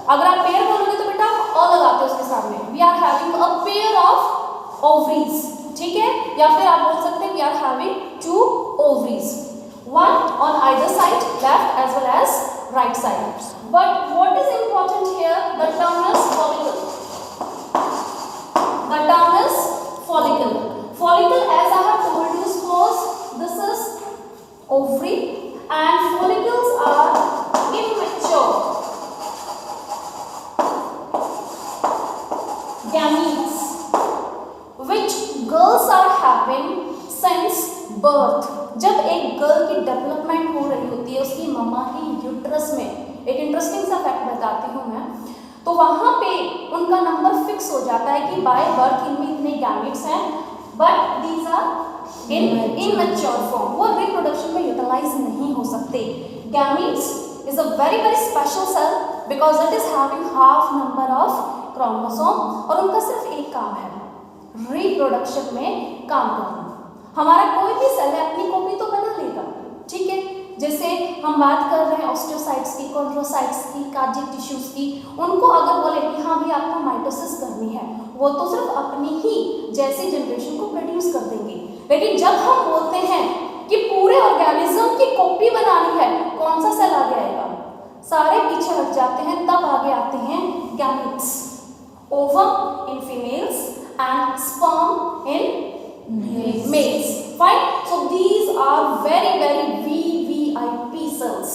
अगर आप पेयर बोलोगे तो बेटा आप अ लगाते हो उसके सामने, we are having a pair of ovaries, ठीक है, या फिर आप बोल सकते हैं we are having 2 ovaries, one on either side, left as well as right side. But what is important here? The term is follicle. The term is follicle. Follicle, as I have told you, suppose this is ovary and follicles are immature gametes which girls are having since birth. जब एक girl की development हो रही होती है उसकी मम्मा की uterus में, एक इंटरेस्टिंग सा फैक्ट बताती हूँ मैं, तो वहाँ पे उनका नंबर फिक्स हो जाता है कि बाय बर्थ इनमें इतने गैमेट्स हैं, but these are in immature form, वो रिप्रोडक्शन में यूटिलाइज नहीं हो सकते. Gametes is a very very special cell because it is having half number of chromosome और उनका सिर्फ एक काम है, रिप्रोडक्शन में काम करना. हमारा कोई भी सेल है अपनी कॉपी तो बना लेगा, ठीक है, जैसे हम बात कर रहे हैं ऑस्टियोसाइट्स की, कॉन्ड्रोसाइट्स की, कार्डियक टिश्यूज की, उनको अगर बोले कि हाँ भी आपको माइटोसिस करनी है, वो तो सिर्फ अपनी ही जैसी जनरेशन को प्रोड्यूस कर देंगे. लेकिन जब हम बोलते हैं कि पूरे ऑर्गेनिज्म की कॉपी बनानी है, कौन सा सेल आगे आएगा? सारे पीछे हट जाते हैं, तब आगे आते हैं gametes, ovum in females and sperm in males. Fine. So these are very very VVIP cells.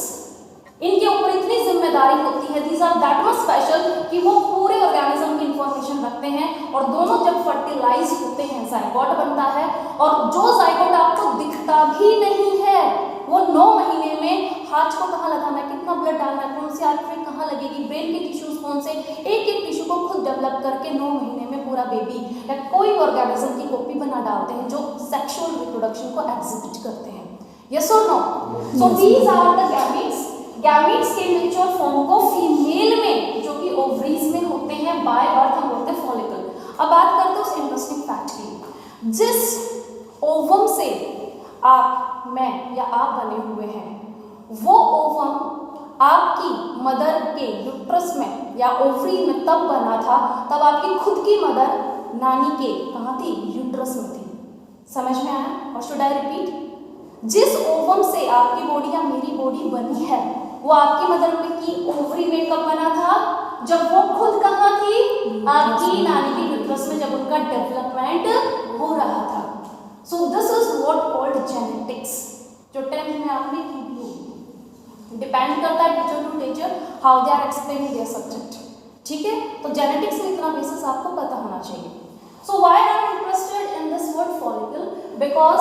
इनके ऊपर इतनी जिम्मेदारी होती है, these are that much special कि वो पूरे ऑर्गेनिज्म की इंफॉर्मेशन रखते हैं और दोनों जब फर्टिलाइज होते हैं जाइगोट बनता है और जो जाइगोट आपको दिखता भी नहीं है वो 9 महीने में हाथ को कहाँ लगाना है, कितना ब्लड डालना है, कौन सी आर्टरी कहाँ लगेगी, ब्रेन के टिश्यूज कौन से, एक एक टिश्यू को खुद डेवलप करके 9 महीने में पूरा बेबी या कोई ऑर्गेनिज्म की कॉपी बना डालते हैं जो सेक्सुअल रिप्रोडक्शन को एग्जिबिट करते हैं. यस और no? So these are the gametes. Gametes के मैच्योर फॉर्म को फीमेल में जो कि ओवरीज में होते हैं बाय बर्थ हम बोलते हैं फॉलिकल. अब बात करते हैं उस इंटरेस्टिंग फैक्ट की. जिस ओवम से आप, मैं या आप बने हुए हैं, वो ओवम आपकी मदर के यूट्रस में या ओवरी में तब बना था तब आपकी खुद की मदर नानी के कहाँ थी? यूट्रस में थी. समझ में आया? और शुड आई रिपीट? जिस ओवम से आपकी बॉडी या मेरी बॉडी बनी है वो आपकी मदर में की ओवरी में कब बना था? जब वो खुद कहाँ थी? आपकी नानी की यूट्रस में, जब उनका डेवलपमेंट हो रहा था. So this is what called genetics, जो 10th में आपने की भी होगी. डिपेंड करता है teacher to teacher how they are explaining their subject. ठीक है, तो जेनेटिक्स में इतना बेसिस आपको पता होना चाहिए. So why I am interested in this word follicle? Because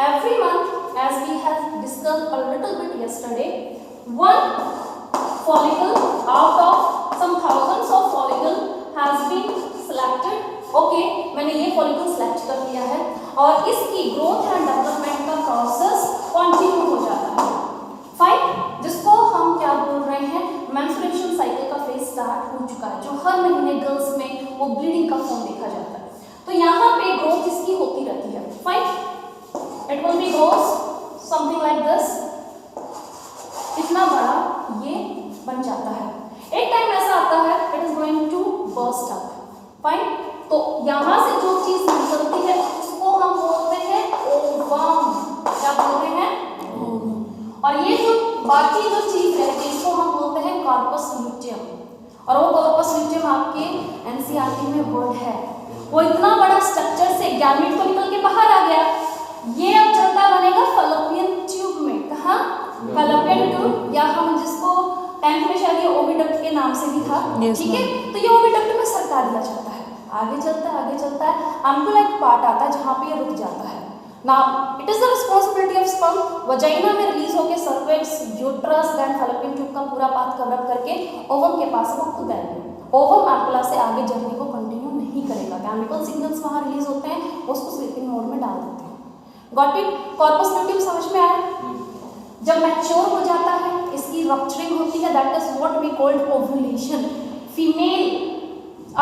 every month, as we have discussed a little bit yesterday, one follicle out of some thousands of follicle has been selected. Okay, मैंने ये follicle select कर लिया है और इसकी growth and development का process continue हो जाता है. Fine, जिसको हम क्या बोल रहे हैं? menstruation cycle का phase start हो चुका है, जो हर महीने girls में वो bleeding का form देखा जाता है. तो यहाँ पे growth इसकी होती रहती है. Fine, it will be grows something like this. इतना बड़ा ये बन जाता है. एक टाइम ऐसा आता है it is going to burst up. Fine, तो यहाँ से जो चीज निकलती है उसको हम बोलते हैं ओवम. क्या बोलते हैं? और ये जो बाकी जो चीज रहती है इसको हम बोलते हैं कॉर्पस ल्यूटियम. और वो कॉर्पस ल्यूटियम आपके एनसीईआरटी में वर्ड है. वो इतना बड़ा स्ट्रक्चर से गैमेट तो निकल के बाहर आ गया. ये अब चलता बनेगा फैलोपियन ट्यूब में. कहाँ? फैलोपियन ट्यूब, या हम जिसको 10th में शायद ये ओविडक्ट के नाम से भी था. ठीक है, तो ये ओविडक्ट में सरका दिया जाता है. आगे चलता है, आगे चलता है, एम्पुलाइक पार्ट आता है जहाँ पे ये रुक जाता है. Now it is the responsibility of sperm vagina में रिलीज होकर cervix, uterus, then fallopian tube का पूरा पाथ कवर अप करके ओवम के पास वो खुद आएगा. ओवम एम्पुला से आगे जर्नी को कंटिन्यू नहीं करेगा. केमिकल सिग्नल्स वहाँ रिलीज होते हैं, उसको स्लीपिंग मोड में डाल देते हैं. Got it? कॉर्पस ल्यूटियम समझ में आया? जब मैच्योर हो जाता है इसकी रप्चरिंग होती है, that is what we called ovulation. Female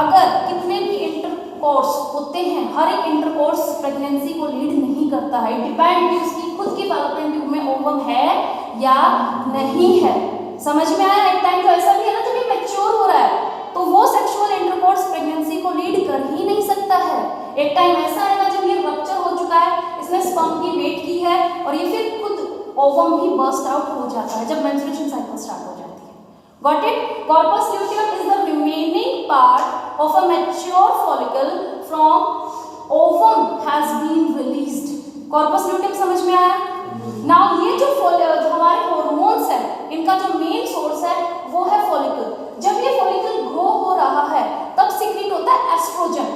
अगर कितने भी इंटरकोर्स होते हैं, हर एक इंटरकोर्स प्रेगनेंसी को लीड नहीं करता है. डिपेंड भी उसकी खुद की फैलोपियन ट्यूब में ओवम है या नहीं है. समझ में आया? एक टाइम तो ऐसा भी है ना जब ये मैच्योर हो रहा है, एक टाइम ऐसा आएगा जब ये रप्चर हो चुका है, इसने स्पर्म की वेट की है और ये फिर खुद ओवम भी बर्स्ट आउट हो जाता है जब मेंस्ट्रुएशन साइकिल स्टार्ट हो जाती है। Got it? Corpus luteum is the remaining part of a mature follicle from ovum has been released. Corpus luteum समझ में आया? नाउ ये जो हमारे हॉर्मोन्स है, इनका जो मेन सोर्स है वो है फॉलिकल। जब ये फॉलिकल ग्रो हो रहा है तब सीक्रेट होता है एस्ट्रोजन,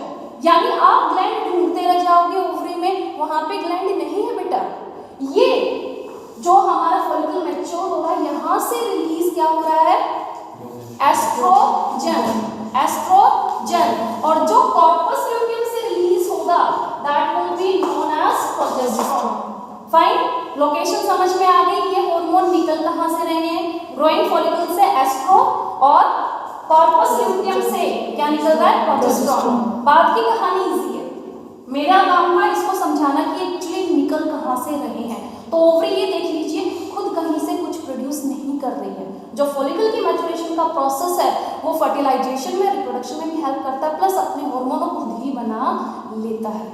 यानी आप ग्लैंड ढूंढते रह जाओगे ओवरी में, वहां पे ग्लैंड नहीं है बेटा। ये जो हमारा फॉलिकल मैच्योर हो रहा है यहाँ से रिलीज क्या हो रहा है? एस्ट्रोजन। एस्ट्रोजन। और जो कॉर्पस ल्यूटियम से रिलीज होगा that will be known as progesterone. Fine, location समझ में आ गई। ये हार्मोन निकल कहां से रहे हैं? ग्रोइंग फॉलिकल से एस्ट्रो और कॉर्पस ल्यूटियम से क्या निकल रहा है? प्रोजेस्टेरोन। बात की कहानी इजी है, मेरा काम था इसको समझाना कि एक्चुअली निकल कहां से रहे हैं। तो ओवरी ये देख लीजिए खुद कहीं से कुछ प्रोड्यूस नहीं कर रही है। जो फॉलिकल की मैच्योरेशन का प्रोसेस है वो फर्टिलाइजेशन में, रिप्रोडक्शन में भी हेल्प करता है, प्लस अपने हार्मोन को खुद ही बना लेता है।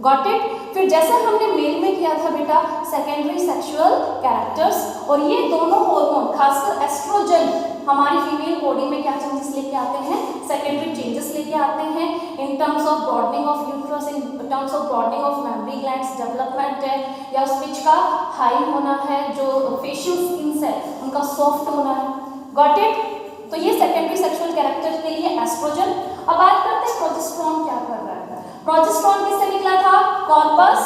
Got it? फिर जैसा हमने मेल में किया था बेटा सेकेंडरी सेक्सुअल कैरेक्टर्स, और ये दोनों हार्मोन खासकर एस्ट्रोजन हमारी फीमेल बॉडी में क्या चेंजेस लेके आते हैं? सेकेंडरी चेंजेस लेके आते हैं इन terms of broadening of uterus, in terms of broadening of mammary glands development है, या स्पीच का हाई होना है, जो फेशियल स्किन्स है उनका सॉफ्ट होना है। Got it? तो ये सेकेंडरी सेक्सुअल कैरेक्टर के लिए एस्ट्रोजन। अब बात करते हैं प्रोजेस्टेरोन क्या कर रहा है। प्रोजेस्टेरोन किससे निकला था? Corpus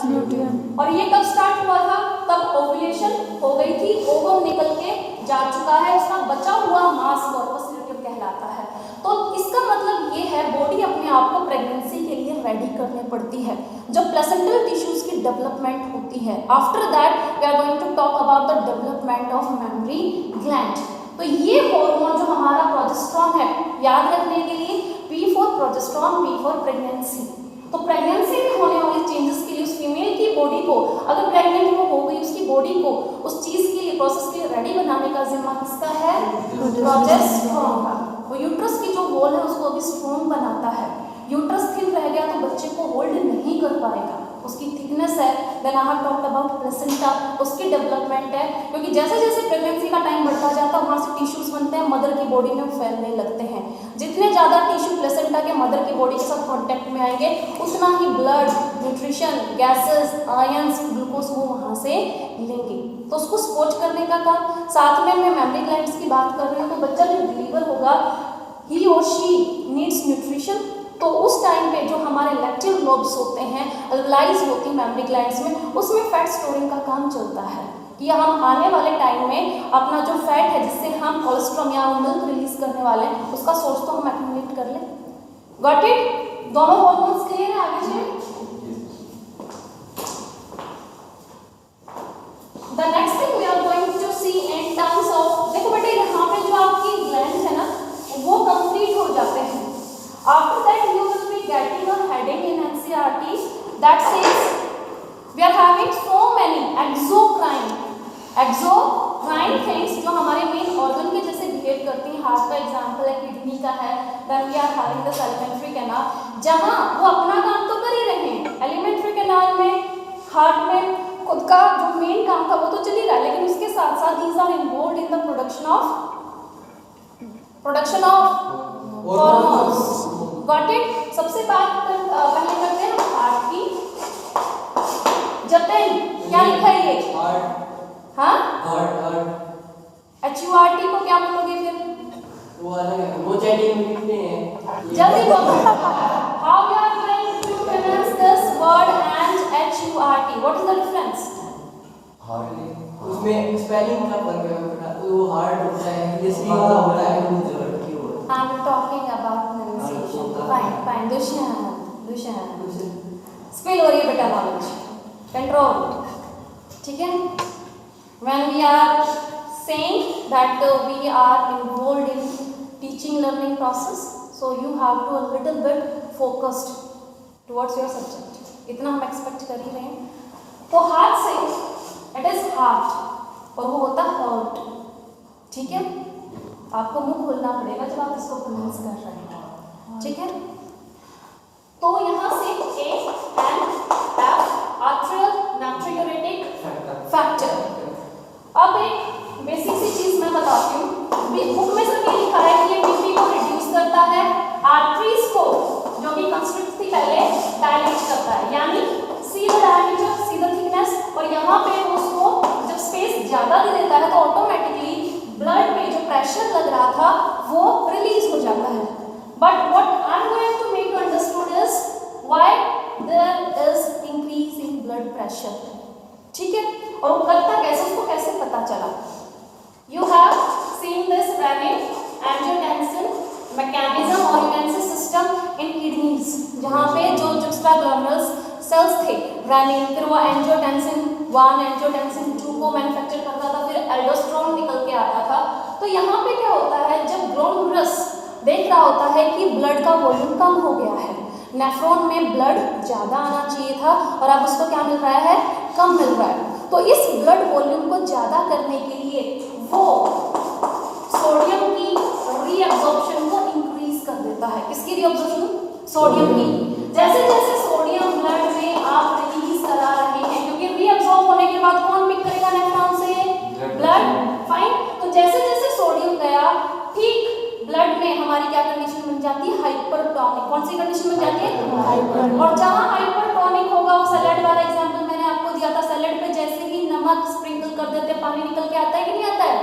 luteum. और ये कब स्टार्ट हुआ था? तब ओव्यूलेशन हो गई थी, ओवम निकल के जा चुका है, उसका बचा हुआ मास कॉर्पस ल्यूटियम कहलाता है। तो इसका मतलब ये है बॉडी अपने आप को प्रेगनेंसी के लिए रेडी करने पड़ती है जब प्लेसेंटल टिश्यूज की डेवलपमेंट होती है। After that we are going to talk about the development of mammary gland. तो ये हार्मोन जो हमारा प्रोजेस्टेरोन है, याद रखने के लिए P for progesterone, P for pregnancy. तो प्रेगनेंसी में होने वाले चेंजेस के लिए उस फीमेल की बॉडी को, अगर प्रेग्नेंट वो हो गई, उसकी बॉडी को उस चीज के लिए, प्रोसेस के लिए रेडी बनाने का जिम्मा किसका है? प्रोजेस्टेरोन का। वो यूट्रस की जो वॉल है उसको अभी स्ट्रॉन्ग बनाता है। यूट्रस थिन रह गया तो बच्चे को होल्ड नहीं कर पाएगा, उसकी थिकनेस है। Then I have talked about placenta, उसकी डेवलपमेंट है, क्योंकि जैसे जैसे प्रेगनेंसी का टाइम बढ़ता जाता है वहाँ से टिश्यूज बनते हैं, मदर की बॉडी में फैलने लगते हैं। जितने ज़्यादा टिश्यू प्लेसेंटा के मदर की बॉडी के साथ कॉन्टेक्ट में आएंगे उतना ही blood, nutrition, gases, ions, glucose वो वहाँ से लेंगे। तो उसको सपोर्ट करने का काम। साथ में मैं मेमरी ग्लैंड्स की बात कर रही हूँ, तो बच्चा जब डिलीवर होगा ही और शी नीड्स न्यूट्रिशन। तो उस टाइम पे जो हमारे लैक्टियल लोब्स होते हैं, अल्वलाइज होती हैं मेमरी ग्लैंड्स में, उसमें फैट स्टोरिंग का काम चलता है कि हम आने वाले टाइम में अपना जो फैट है जिससे हम कोलेस्ट्रॉल या मिल्क रिलीज करने वाले हैं उसका सोर्स तो हम एक्यूमुलेट कर लें। Got it? दोनों हार्मोन्स क्लियर है? आगे चलिए। The next thing we are going to see in terms of, देखो बेटे यहाँ पे जो आपकी ग्लैंड है ना वो कंप्लीट हो जाते हैं। After that you will be getting a heading in NCERT that says we are having so many exocrine things जो हमारे मेन ऑर्गन के जैसे बिहेव करती हैं। हार्ट का एग्जांपल है, किडनी का है। Then we are having the alimentary canal, जहाँ वो अपना काम तो कर ही रहे हैं। एलिमेंट्री कैनाल में, हार्ट में खुद का जो मेन काम था वो तो चल ही रहा है, लेकिन उसके साथ साथ these are involved in the production of hormones। Got it? सबसे पहले करते हैं हार्ट की। जतन क्या लिखा है ये? हाँ, HURT को क्या बोलोगे फिर? वो अलग है, वो चैटिंग में लिखते हैं। जल्दी बोलो। How you are going to pronounce this word and HURT? What is the difference? उसमें स्पेलिंग का फर्क है बेटा। वो हार्ड होता है, ये सी वाला होता है, वो जर्ट की होता है। I'm talking about pronunciation. Fine. Dushyant. Spell हो रही है बेटा नॉलेज। कंट्रोल, ठीक है? When we are saying that we are involved in teaching learning process, so you have to a little bit focused towards your subject. इतना हम expect कर ही रहे हैं। तो हार्ट से इट इज हार्ट और वो होता है हर्ट, ठीक है? आपको मुंह खोलना पड़ेगा जब आप इसको प्रोनाउंस कर रहे हैं, ठीक है? तो यहाँ से A and F atrial natriuretic factor. अब एक बेसिक सी चीज मैं बताती हूँ, बुक में सब ये लिखा है कि ये बीपी को रिड्यूस करता है, आर्टरीज को जो कि कंस्ट्रिक्ट थी पहले डायलेट करता है, यानी see the diameter, see the thickness, और यहाँ पे उसको जब स्पेस ज्यादा दे देता है तो ऑटोमेटिकली ब्लड में जो प्रेशर लग रहा था वो रिलीज हो जाता है। But what I am going to make you understood is why there is increase in blood pressure, ठीक है। और वो करता कैसे, उसको कैसे पता चला? You have seen this renin angiotensin mechanism और you can say system in kidneys, जहाँ पे जो जुक्स्टाग्लोमेरुलस सेल्स थे रेनिन, फिर वो एंजियोटेंसिन 1 एंजियोटेंसिन 2 को मैन्युफैक्चर करता था, फिर एल्डोस्टेरोन निकल के आता था। तो यहाँ पे क्या होता है, जब ग्लोमेरुलस देख रहा होता है कि ब्लड का वॉल्यूम कम हो गया है, नेफ्रॉन में ब्लड ज़्यादा आना चाहिए था और अब उसको क्या मिल रहा है, कम मिल रहा है। तो इस ब्लड वॉल्यूम को ज़्यादा करने के लिए वो सोडियम की रीअब्जॉर्प्शन को इंक्रीज कर देता है। किसकी रीअब्जॉर्प्शन? सोडियम की। जैसे जैसे सोडियम ब्लड में आप रिलीज करा रहे हैं, क्योंकि रीअब्जॉर्ब होने के बाद कौन पिक करेगा नेफ्रॉन से? Blood, fine. तो जैसे जैसे सोडियम गया, ठीक ब्लड में हमारी क्या कंडीशन बन जाती है? हाइपरटोनिक। कौन सी कंडीशन बन जाती है? हाइपर। और जहां हाइपरटोनिक होगा, वो सैलेड वाला एग्जांपल मैंने आपको दिया था, सैलेड पे जैसे ही नमक स्प्रिंकल कर देते पानी निकल के आता है कि नहीं आता है?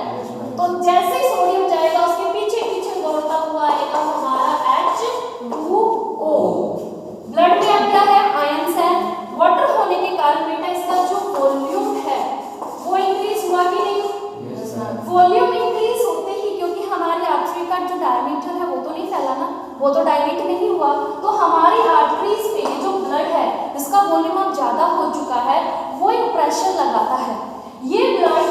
तो जैसे ही सोडियम जाएगा उसके पीछे पीछे दौड़ता हुआ आएगा हमारा H2O। ब्लड में अब क्या है? आयंस है। वाटर होने के कारण बेटा इसका जो वॉल्यूम है वो इंक्रीज हुआ कि नहीं? वॉल्यूम इंक्रीज होते ही, क्योंकि हमारी आर्टरी का जो डायमीटर है वो तो नहीं फैला ना, वो तो डायलेट नहीं हुआ, तो हमारी आर्टरीज पे जो ब्लड है इसका वॉल्यूम अब ज्यादा हो चुका है, वो एक प्रेशर लगाता है। ये ब्लड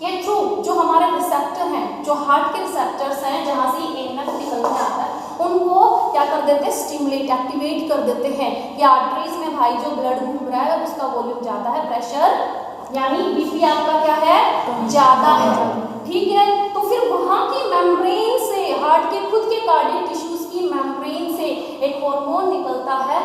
के थ्रू जो हमारे रिसेप्टर हैं, जो हार्ट के रिसेप्टर्स हैं जहाँ से एनएफ निकल के आता है, उनको क्या कर देते हैं? स्टिमुलेट, एक्टिवेट कर देते हैं कि आर्टरीज में भाई जो ब्लड घूम रहा है उसका वॉल्यूम ज्यादा है, प्रेशर यानी बीपी आपका क्या है? ज्यादा है, ठीक है। तो फिर वहां की मेम्ब्रेन से, हार्ट के खुद के कार्डियक टिश्यूज की मेम्ब्रेन से एक हार्मोन निकलता है,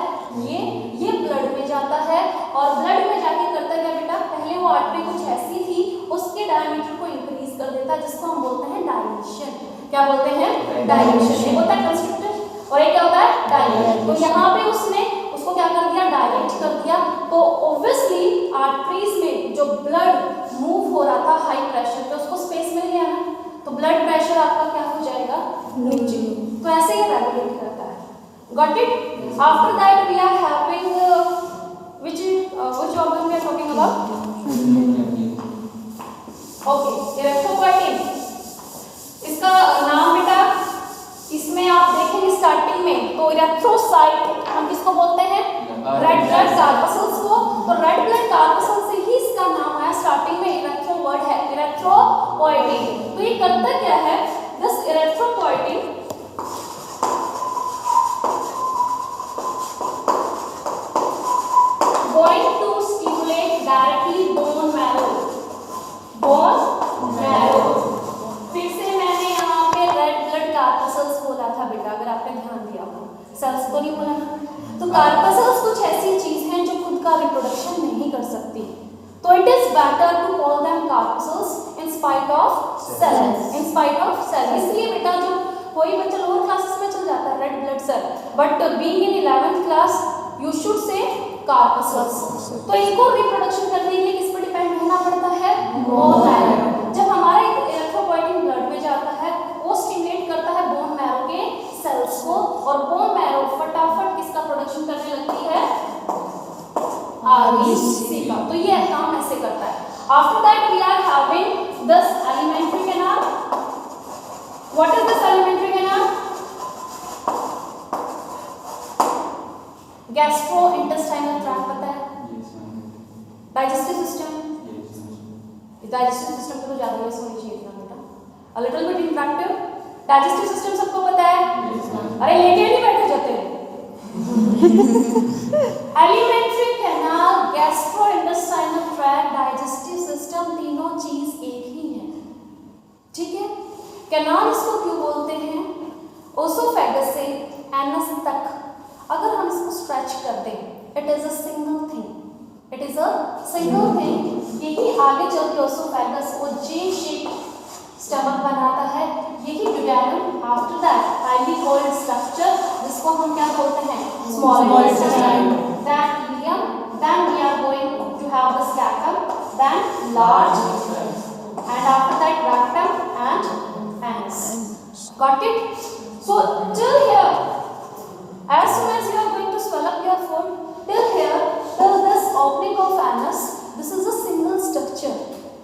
ये ब्लड में जाता है और ब्लड में जाके करता क्या बेटा? पहले वो आर्टरी कुछ ऐसी थी, उसके डायमीटर को इंक्रीज कर देता है, जिसको हम बोलते हैं डायलेशन। क्या बोलते हैं? डायलेशन। एक होता है कंस्ट्रिक्टर और एक क्या होता है? डायलेट। तो यहाँ पे उसने उसको क्या कर दिया? डायलेट कर दिया। तो ऑब्वियसली आर्टरीज में जो ब्लड मूव हो रहा था हाई प्रेशर पे, उसको स्पेस मिल गया ना, तो ब्लड प्रेशर आपका क्या हो जाएगा? नीचे। तो ऐसे ही रेगुलेट करता है। Got it? After that we are having which organ we are talking about? Okay, erythropoietin। इसका नाम बेटा इसमें आप देखेंगे स्टार्टिंग में, तो इरेथ्रोसाइट हम किसको बोलते हैं? रेड ब्लड कार्पसल्स को। तो रेड ब्लड कार्पसल से ही इसका नाम आया, स्टार्टिंग में इरेथ्रो वर्ड है, इरेथ्रोपोietin। तो ये करता क्या है? This erythropoietin going to stimulate directly bone marrow, bone marrow। फिर से मैंने यहाँ पे रेड ब्लड कार्पसल्स बोला था बेटा, अगर आपने ध्यान दिया हो, सेल्स तो नहीं बोला ना। तो कार्पसल्स कुछ ऐसी चीज हैं जो खुद का रिप्रोडक्शन नहीं कर सकती, तो it is better to call them corpuscles in spite of cells, in spite of cell. इसलिए बेटा जो कोई बच्चा लोअर क्लासेस में चल जाता है red blood cell, but being in 11th class you should say corpuscles. तो इनको रिप्रोडक्शन करने के लिए किस पर डिपेंड रहना पड़ता है? Bone marrow. जब हमारा इरेथ्रोपोietin ब्लड में जाता है, वो स्टिमुलेट करता है बोन मैरो के सेल्स को, और बोन मैरो फटाफट किसका प्रोडक्शन करने लगती है? आरबीसी का। तो ये काम ऐसे करता है। After that we are having this alimentary canal. What is this alimentary canal? Gastrointestinal tract पता है? Digestive system. डाइजेस्टिव सिस्टम को तो ज्यादा यूज होनी चाहिए था बेटा, अ little bit interactive. Digestive system सबको पता है? अरे लेके नहीं बैठे जाते। Elementary canal, gastrointestinal tract, digestive system, तीनों चीज एक ही है, ठीक है। कैनाल इसको क्यों बोलते हैं? ओसोफेगस से एनस तक अगर हम इसको स्ट्रेच कर दें, it is a single thing, it is a single thing. यही आगे चल के ओसोफेगस को जे शेप स्टमक बनाता है, यही duodenum. After that highly coiled structure जिसको हम क्या बोलते हैं, small intestine, then ileum, then we are going to have the स्टैटम, then large, and after that rectum and anus. Got it? So till here, as soon as you are going to swell up your food, till here, till this opening of anus, this is a single structure.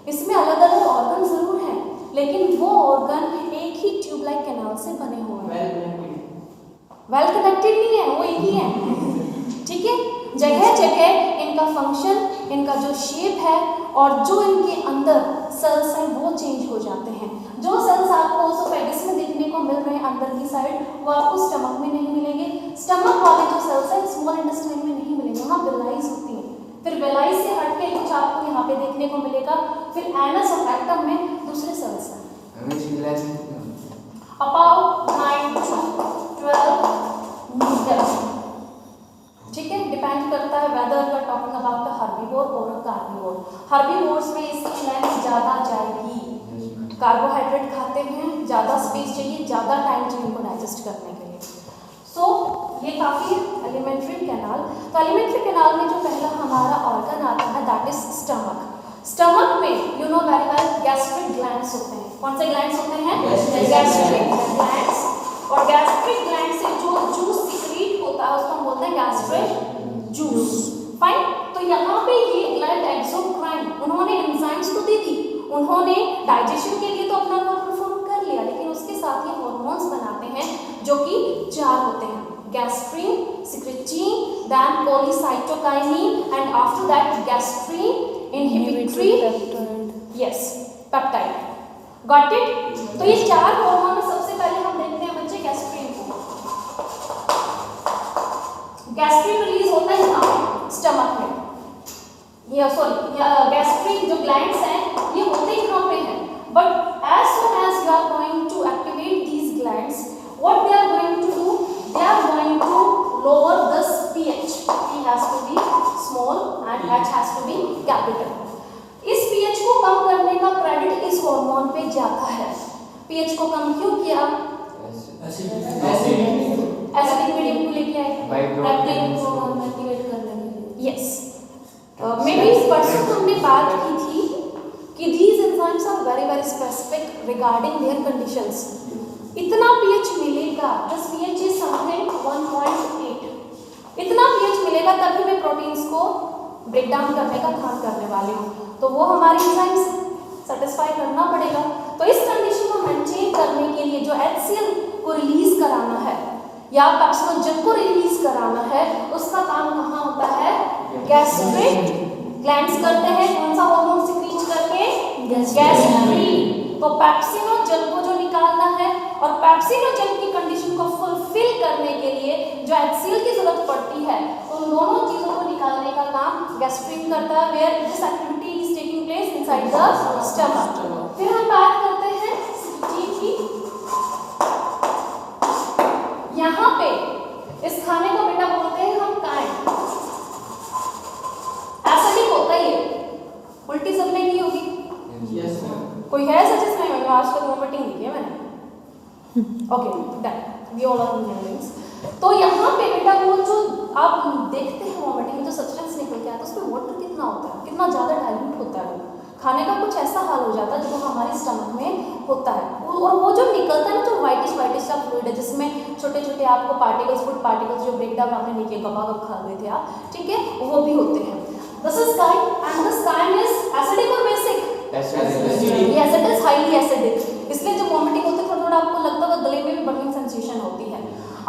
इसमें अलग अलग organ जरूर हैं, लेकिन वो organ एक ही tube like canal से बने हुए हैं। वेल कनेक्टेड नहीं है, वो एक ही है, ठीक है। जगह जगह इनका फंक्शन, इनका जो शेप है और जो इनके अंदर सेल्स हैं वो चेंज हो जाते हैं। जो सेल्स आपको ओसोफेगस में देखने को मिल रहे हैं अंदर की साइड, वो आपको स्टमक में नहीं मिलेंगे। स्टमक वाले जो सेल्स हैं स्मॉल इंटेस्टाइन में नहीं मिलेंगे, वहाँ बेलाइज होती है। फिर बेलाइज से हट के कुछ आपको यहाँ पे देखने को मिलेगा। फिर एनस और रेक्टम में दूसरे सेल्स हैं। अबाउट 9 to 12 मीटर, ठीक है। डिपेंड करता है whether you are talking about the herbivore और कार्निवोर। हर्बीवोर्स में इसकी लेंथ ज़्यादा जाएगी, कार्बोहाइड्रेट खाते हैं, ज़्यादा स्पेस चाहिए, ज़्यादा टाइम चाहिए इनको डाइजेस्ट करने के लिए। सो ये काफ़ी एलिमेंट्री कैनाल। तो एलिमेंट्री कैनाल में जो पहला हमारा ऑर्गन आता है दैट इज स्टमक। स्टमक में you know very well gastric glands होते हैं। कौन से ग्लैंड्स होते हैं? Gastric glands. और गैस्ट्रिक ग्लैंड से जो जूस सीक्रेट होता है उसको हम बोलते हैं गैस्ट्रिक जूस। फाइन। तो यहाँ पे ये ग्लैंड एक्सोक्राइन, उन्होंने एंजाइम्स तो दे दी, उन्होंने डाइजेशन के लिए तो अपना रोल परफॉर्म कर लिया, लेकिन उसके साथ ये हार्मोन्स बनाते हैं जो कि 4 होते हैं, गैस्ट्रीन, सिक्रेटीन, देन पॉलीसाइटोकाइनिन and after that gastrin inhibitory yes peptide. Got it? तो ये 4 हार्मोन में सबसे पहले हम देखते हैं बच्चे गैस्ट्रीन को। गैस्ट्रीन रिलीज होता है यहाँ स्टमक में, या सॉरी गैस्ट्रिक जो ग्लैंड्स हैं ये होते यहाँ पे हैं, but as soon as you are going to activate these glands, what they are going to do, they are going to lower this pH. P has to be small and H has to be capital. इस pH को कम करने का credit इस hormone पे जाता है। pH को कम क्यों किया? एसिडिक मीडियम को लेके आए पेप्टाइड को एक्टिवेट करने के लिए। यस, मे बी परसों हमने बात की थी कि these enzymes are very very specific regarding their conditions. इतना pH मिलेगा, this pH is something 1.8, इतना pH मिलेगा तभी मैं प्रोटीन्स को ब्रेक डाउन करने का काम करने वाली हूँ, तो वो हमारी एंजाइम्स सेटिस्फाई करना पड़ेगा। तो इस कंडीशन को मेंटेन करने के लिए जो HCl को रिलीज कराना है या पेप्सिनोजन को रिलीज कराना है, उसका काम कहाँ होता है? गैस्ट्रिक ग्लैंड्स करते हैं। कौन सा हार्मोन सिक्रीट करके? गैस्ट्रीन। तो पेप्सिनोजन को जो निकालना है और पेप्सिनोजन की कंडीशन को फुलफिल करने के लिए जो HCl की जरूरत पड़ती है, उन दोनों चीजों को निकालने का काम गैस्ट्रीन करता है, where this activity is taking place inside the stomach. फिर हम बात करते हैं सिक्रीट की। यहाँ पे इस खाने को बेटा बोलते हैं हम काइम। एसिडिक होता ही है, उल्टी सबने की होगी। यस कोई है सजेस्ट नहीं? मैंने आज तक वोमिटिंग नहीं किया मैंने। Okay done, we all are human beings. तो यहाँ पे बेटा वो जो आप देखते हैं वोमिटिंग जो सब्सटेंस निकल के आता है उसमें वाटर कितना होता है, कितना ज़्यादा डाइल्यूट होता है। खाने का कुछ ऐसा हाल हो जाता है जो हमारे स्टमक में होता है, और वो जो निकलता है ना, जो वाइटिश सा फ्लूइड है जिसमें छोटे छोटे आपको पार्टिकल्स, फूड पार्टिकल्स जो ब्रेक डाउन आपने नहीं किया, गपागप खा गए थे आप, ठीक है, वो भी होते हैं। This is chyme and this chyme is acidic और basic? Yes, it is highly acidic. इसलिए जब वोमिटिंग होती है थोड़ा थोड़ा आपको लगता है, गले में भी बर्निंग सेंसेशन होती है।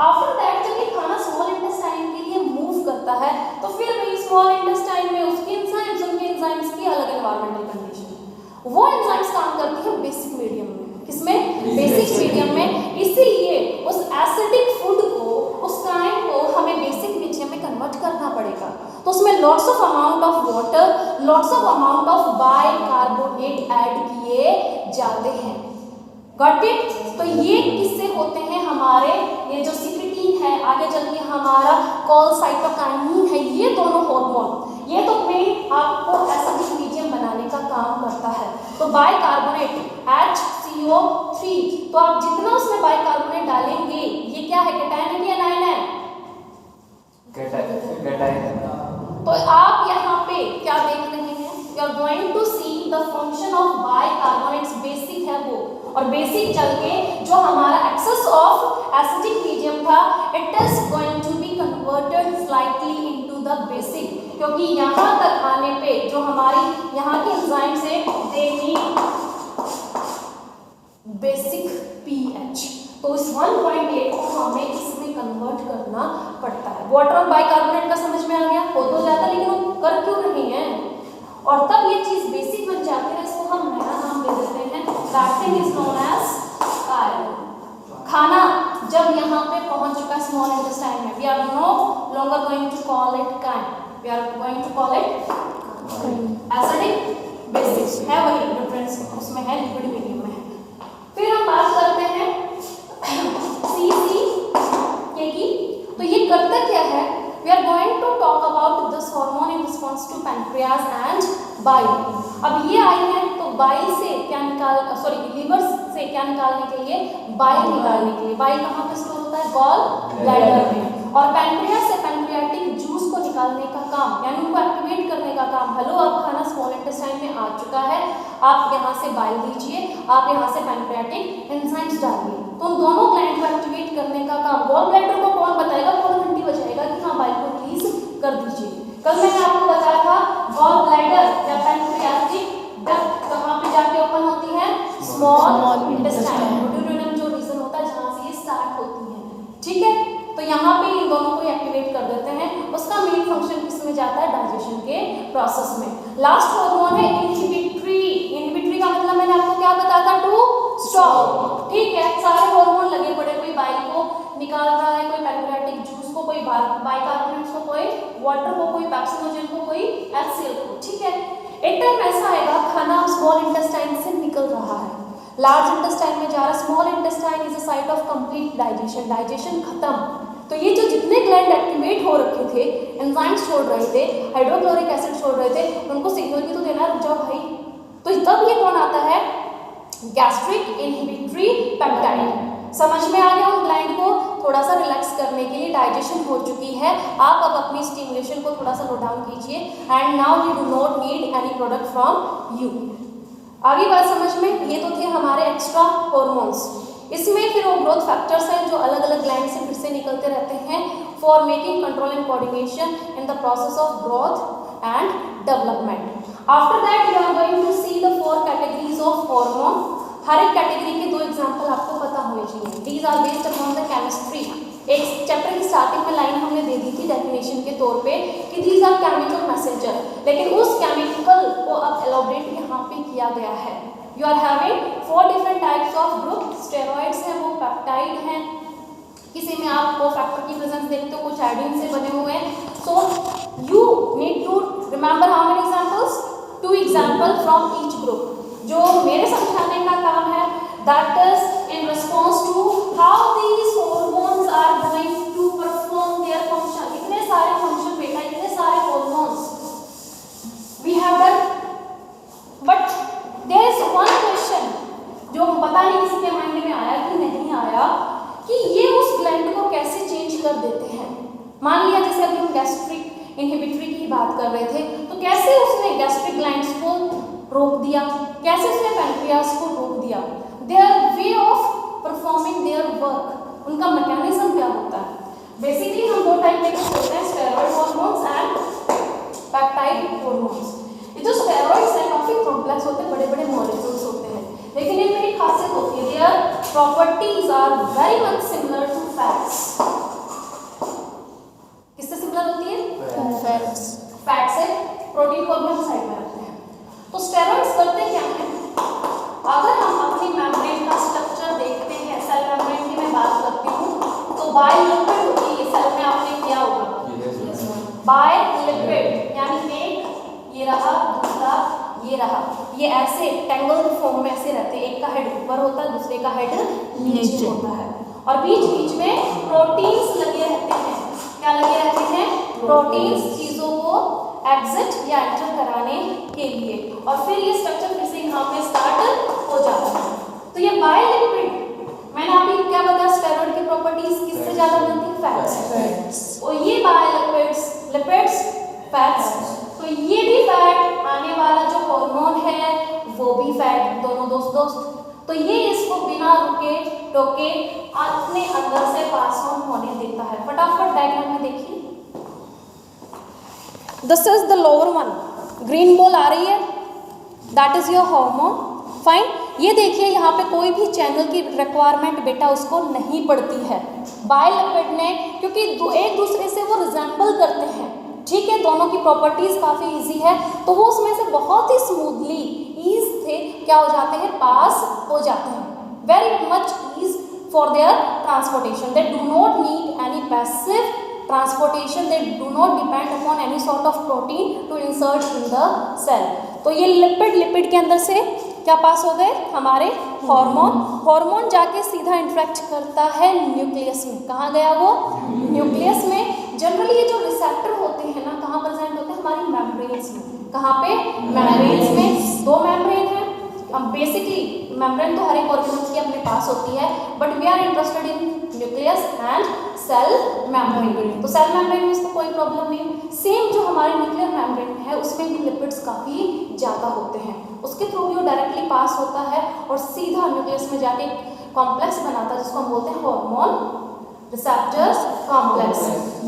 आफ्टर दैट जब ये खाना स्मॉल इंटेस्टाइन के लिए मूव करता है तो फिर वही स्मॉल इंटेस्टाइन में उसकी एंजाइम्स, उनके एंजाइम्स की अलग एनवायरमेंटल कंडीशन, वो एंजाइम्स काम करती है बेसिक मीडियम में। किसमें? बेसिक मीडियम में। इसीलिए उस एसिडिक फूड को, उस काइम को हमें बेसिक मीडियम में कन्वर्ट करना पड़ेगा। तो उसमें lots of amount of water, lots of amount of bicarbonate add किए जाते हैं। Got it? तो ये किससे होते हैं? हमारे ये जो सिक्रेटीन है, आगे चल के हमारा कोलसाइटोकाइनिन है, ये दोनों हार्मोन, ये तो मेन आपको एसिडिक मीडियम बनाने का काम करता है। तो बाइकार्बोनेट HCO3, तो आप जितना उसमें बाइकार्बोनेट डालेंगे, ये क्या है, कैटायन है कि एनायन है? कैटायन। तो आप यहाँ पे क्या देख रहे हैं, you are going to see the function of bicarbonates, basic है वो, और बेसिक चल के जो हमारा एक्सेस ऑफ एसिडिक मीडियम था, it is going to be converted slightly into the basic, क्योंकि यहाँ तक आने पे जो हमारी यहाँ की एंजाइम्स है, दे नीड बेसिक पीएच, तो इस 1.8 को हमें इसमें कन्वर्ट करना पड़ता है। वाटर और बाइकार्बोनेट का समझ में आ गया, हो तो जाता, लेकिन वो कर क्यों रहे हैं, और तब ये चीज बेसिक बन जाती है, इसको हम नया नाम दे देते हैं, that thing is known as iron. खाना जब यहाँ पे पहुंच चुका है स्मॉल इंटेस्टाइन में, we are no longer going to call it chyme, we are going to call it acidic basic, है वही डिफरेंस उसमें है, लिक्विड मीडियम में है। फिर हम बात करते हैं CCK की, तो ये करता क्या है, we are going to talk about this hormone in response to pancreas and bile. अब ये आई है तो बाइल से क्या लीवर से क्या निकालने के लिए, बाइल निकालने के लिए। बाइल कहाँ पे स्टोर होता है, गॉल ब्लैडर में, और पैनक्रियाज से पैनक्रियाटिक जूस को निकालने का काम, यानी उनको एक्टिवेट करने का काम। हेलो, अब खाना स्मॉल इंटेस्टाइन में आ चुका है, आप यहाँ से बाइल दीजिए, आप यहाँ से पैनक्रियाटिक एंजाइम्स डालिए, तो उन दोनों ग्लैंड को एक्टिवेट करने का काम गॉल ब्लैडर को कौन बताएगा, कौन घंटी बजाएगा कि हाँ बाइल को रिलीज कर दीजिए। कल मैंने आपको बताया था गॉल ब्लैडर या पैनक्रियाटिक डक्ट कहाँ पे जाके ओपन होती है, स्मॉल इंटेस्टाइन, ड्यूडेनम जो रीजन होता है जहाँ से ये स्टार्ट होती है, ठीक है। तो यहाँ पे इन दोनों को एक्टिवेट कर देते हैं, उसका मेन फंक्शन किसमें जाता है, डाइजेशन के प्रोसेस में। लास्ट हार्मोन है इनहिबिटरी। इनहिबिटरी का मतलब मैंने आपको क्या बताया था, टू स्टॉप, ठीक है। सारे हार्मोन लगे पड़े, कोई बाइल को निकाल रहा है, कोई पैनक्रियाटिक जूस को, कोई बाइकार्बोनेट्स को, कोई वाटर को, कोई पैप्सिनोजेन को, कोई HCl को, ठीक है। एक टाइम ऐसा आएगा खाना स्मॉल इंटेस्टाइन से निकल रहा है, लार्ज इंटेस्टाइन में जा रहा है, small intestine is a site of complete digestion, digestion खत्म। तो ये जो जितने ग्लैंड एक्टिवेट हो रखे थे, एंजाइम्स छोड़ रहे थे, हाइड्रोक्लोरिक एसिड छोड़ रहे थे, उनको सिग्नल भी तो देना, रुक जाओ भाई। तो तब ये कौन आता है, गैस्ट्रिक इनहिबिटरी पेप्टाइड। समझ में आ गया उन ग्लैंड को थोड़ा सा रिलैक्स करने के लिए, डाइजेशन हो चुकी है, आप अब अपनी स्टिमुलेशन को थोड़ा सा लो डाउन कीजिए, and now we do not need any product from you. आगे बात समझ में, ये तो थे हमारे एक्स्ट्रा हार्मोन्स। इसमें फिर वो ग्रोथ फैक्टर्स हैं जो अलग अलग ग्लैंड से फिर से निकलते रहते हैं for making control and coordination in the process of growth and development. After that you are going to see the 4 categories of hormone. हर एक कैटेगरी के 2 एग्जाम्पल आपको पता होने चाहिए। These are based upon the chemistry. एक chapter की starting में लाइन हमने दे दी थी डेफिनेशन के तौर पे कि दीज आर केमिकल मैसेंजर, लेकिन उस केमिकल को अब एलोबरेट यहाँ पे किया गया है। You are having 4 different types of group, steroids हैं, वो पेप्टाइड हैं, किसी में आप कोफैक्टर की प्रेजेंस देखते हो, कुछ आयोडीन से बने हुए हैं। So you need to remember how many examples, 2 example from each group. जो मेरे समझाने का काम है, that is in response to how these hormones are going to perform their function. इतने सारे फंक्शन बेटा, इतने सारे hormones we have done, but there is one question जो पता नहीं किसी के माइंड में आया कि नहीं आया, कि ये उस ग्लैंड को कैसे चेंज कर देते हैं। मान लिया जैसे अभी हम गैस्ट्रिक इनहिबिटरी की बात कर रहे थे, तो कैसे उसने गैस्ट्रिक ग्लैंड्स को रोक दिया, कैसे उसने पैनक्रियाज को रोक दिया, their way of performing their work, उनका मैकेनिज्म क्या होता है। बेसिकली हम 2 टाइप के होते हैं, steroid hormones and peptide hormones. ये जो स्टेरॉइड्स हैं काफी कॉम्प्लेक्स होते हैं, बड़े बड़े मॉलिक्यूल्स होते हैं, लेकिन इनमें एक खासियत होती है, their properties are very much similar to fats. किससे सिमिलर होती है, फैट्स। फैट से प्रोटीन को हम साइड में रखते हैं। तो स्टेरॉइड्स करते क्या हैं, अगर हम अपनी मेम्ब्रेन का स्ट्रक्चर देखते हैं, सेल मेम्ब्रेन की मैं बात करती हूँ, तो बाय लिपिड होती है, सेल में आपने किया होगा बाय लिपिड, यानी एक ये रहा, दूसरा ये रहा, ये ऐसे टेंगल फॉर्म में ऐसे रहते हैं, एक का हेड ऊपर होता है, दूसरे का हेड नीचे होता है, और बीच बीच में प्रोटीन्स लगे क्या लगे रहते हैं? प्रोटीन्स चीजों को एग्जिट या एंटर कराने के लिए, और फिर ये स्ट्रक्चर फिर से यहाँ पे स्टार्ट हो जाता है। तो ये बायोलिपिड, मैंने आपको क्या बताया, स्टेरॉइड की प्रॉपर्टीज किससे ज्यादा बनती है? फैट्स। और ये बायोलिपिड्स, लिपिड्स, फैट्स, तो ये भी फैट, आने वाला जो हार्मोन है वो भी फैट, दोनों दोस्त। तो ये इसको बिना रुके टोके अपने अंदर से पास ऑन होने देता है। फटाफट डायग्राम में देखिए, this is the lower one, green ball आ रही है, that is your hormone, fine. ये देखिए यहाँ पे कोई भी चैनल की रिक्वायरमेंट बेटा उसको नहीं पड़ती है बायोलिपिड ने, क्योंकि एक दूसरे से वो रिजेंबल करते हैं, ठीक है, दोनों की प्रॉपर्टीज काफ़ी इजी है, तो वो उसमें से बहुत ही स्मूथली ईज थे क्या हो जाते हैं? पास हो जाते हैं। Very much ease for their transportation, they do not need any passive transportation, they do not depend upon any sort of protein to insert in the cell. तो ये लिपिड के अंदर से क्या पास हो गए? हमारे हार्मोन जाके सीधा इंटरेक्ट करता है न्यूक्लियस में। कहाँ गया वो? न्यूक्लियस में। जनरली ये जो रिसेप्टर होते हैं ना, कहाँ प्रेजेंट होते हैं? हमारी मेम्ब्रेन्स में। कहाँ पे? मेम्ब्रेन्स में। दो मेम्ब्रेन है, बेसिकली मेम्ब्रेन तो हर एक ऑर्गेनिज्म की अपने पास होती है, but we are interested in nucleus and cell membrane. तो सेल मेम्ब्रेन में इसको कोई प्रॉब्लम नहीं। सेम जो हमारे न्यूक्लियर मेम्ब्रेन है उसमें भी लिपिड्स काफ़ी ज़्यादा होते हैं, उसके थ्रू भी वो डायरेक्टली पास होता है और सीधा न्यूक्लियस में जाके कॉम्प्लेक्स बनाता है जिसको हम बोलते हैं हार्मोन रिसेप्टर कॉम्प्लेक्स।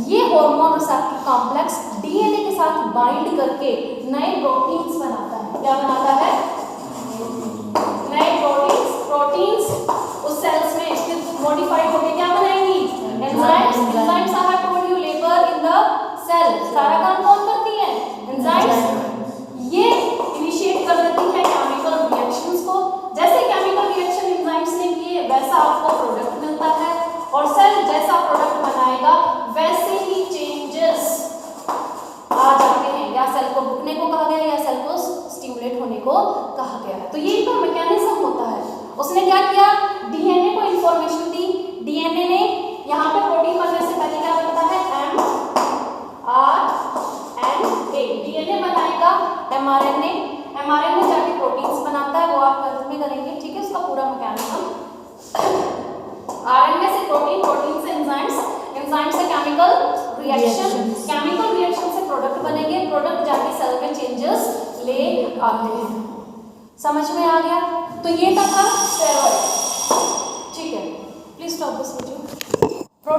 ये हार्मोन रिसेप्टर कॉम्प्लेक्स डीएनए के साथ बाइंड करके नए प्रोटीन्स बनाता है। क्या बनाता है? नए प्रोटीन्स उस सेल्स में फिर मॉडिफाइड होके क्या बनाएंगी? Enzymes. Enzymes are told you labour in the cell. सारा काम कौन करती है? एंजाइम्स। ये इनिशिएट कर देती है केमिकल रिएक्शंस को। जैसे केमिकल रिएक्शन एंजाइम्स ने किए वैसा आपको प्रोडक्ट मिलता है, और सेल जैसा प्रोडक्ट बनाएगा वैसे ही चेंजेस आ जाते हैं। या सेल को रुकने को कहा गया या सेल को स्टिमुलेट होने को कहा गया है। तो यही तो मैकेनिज्म होता है। उसने क्या किया? डीएनए को इंफॉर्मेशन दी। डीएनए ने यहाँ पे प्रोटीन बनने से पहले क्या बनता है? mRNA। डीएनए बनाएगा mRNA, mRNA जाके प्रोटीन्स बनाता है, वो आप गर्भ में करेंगे, ठीक है, उसका पूरा मैकेनिज्म। आरएनए से प्रोटीन, प्रोटीन से एंजाइम्स, एंजाइम से केमिकल रिएक्शन, केमिकल रिएक्शन से प्रोडक्ट बनेंगे, प्रोडक्ट जाके सेल में चेंजेस ले आते हैं। समझ में आ गया? तो ये था